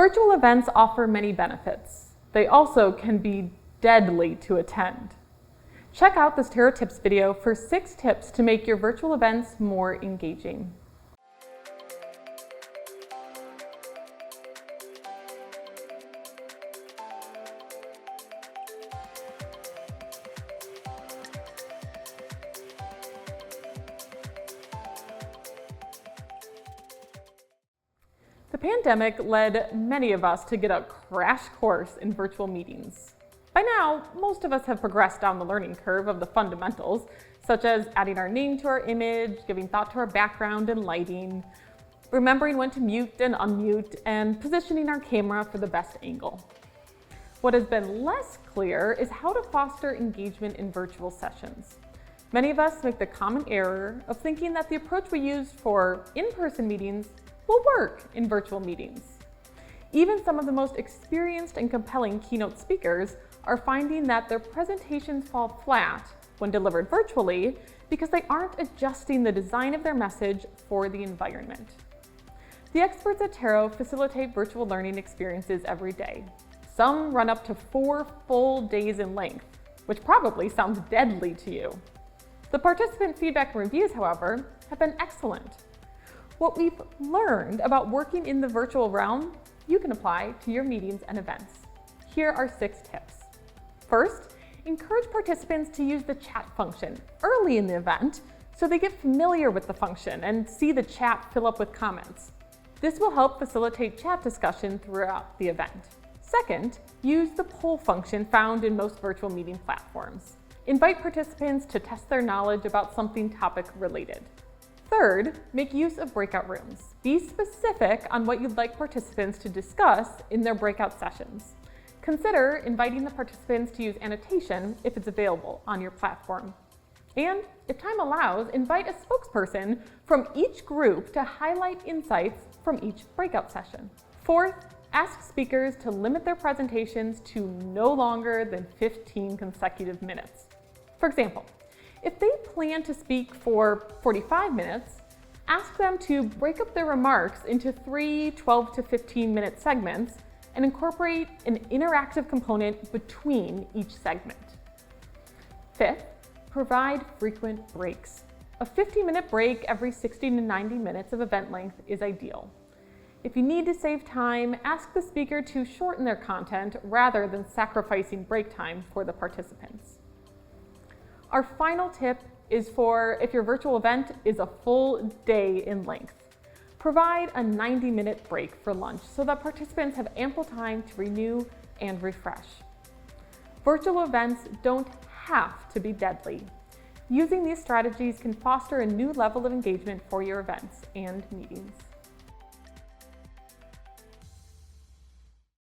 Virtual events offer many benefits. They also can be deadly to attend. Check out this Tero Tips video for 6 tips to make your virtual events more engaging. The pandemic led many of us to get a crash course in virtual meetings. By now, most of us have progressed down the learning curve of the fundamentals, such as adding our name to our image, giving thought to our background and lighting, remembering when to mute and unmute, and positioning our camera for the best angle. What has been less clear is how to foster engagement in virtual sessions. Many of us make the common error of thinking that the approach we used for in-person meetings will work in virtual meetings. Even some of the most experienced and compelling keynote speakers are finding that their presentations fall flat when delivered virtually because they aren't adjusting the design of their message for the environment. The experts at Tero facilitate virtual learning experiences every day. Some run up to 4 full days in length, which probably sounds deadly to you. The participant feedback and reviews, however, have been excellent. What we've learned about working in the virtual realm, you can apply to your meetings and events. Here are 6 tips. First, encourage participants to use the chat function early in the event so they get familiar with the function and see the chat fill up with comments. This will help facilitate chat discussion throughout the event. Second, use the poll function found in most virtual meeting platforms. Invite participants to test their knowledge about something topic related. Third, make use of breakout rooms. Be specific on what you'd like participants to discuss in their breakout sessions. Consider inviting the participants to use annotation if it's available on your platform. And if time allows, invite a spokesperson from each group to highlight insights from each breakout session. Fourth, ask speakers to limit their presentations to no longer than 15 consecutive minutes. For example, if they plan to speak for 45 minutes, ask them to break up their remarks into 3 12 to 15-minute segments and incorporate an interactive component between each segment. Fifth, provide frequent breaks. A 50-minute break every 60 to 90 minutes of event length is ideal. If you need to save time, ask the speaker to shorten their content rather than sacrificing break time for the participants. Our final tip is for if your virtual event is a full day in length. Provide a 90-minute break for lunch so that participants have ample time to renew and refresh. Virtual events don't have to be deadly. Using these strategies can foster a new level of engagement for your events and meetings.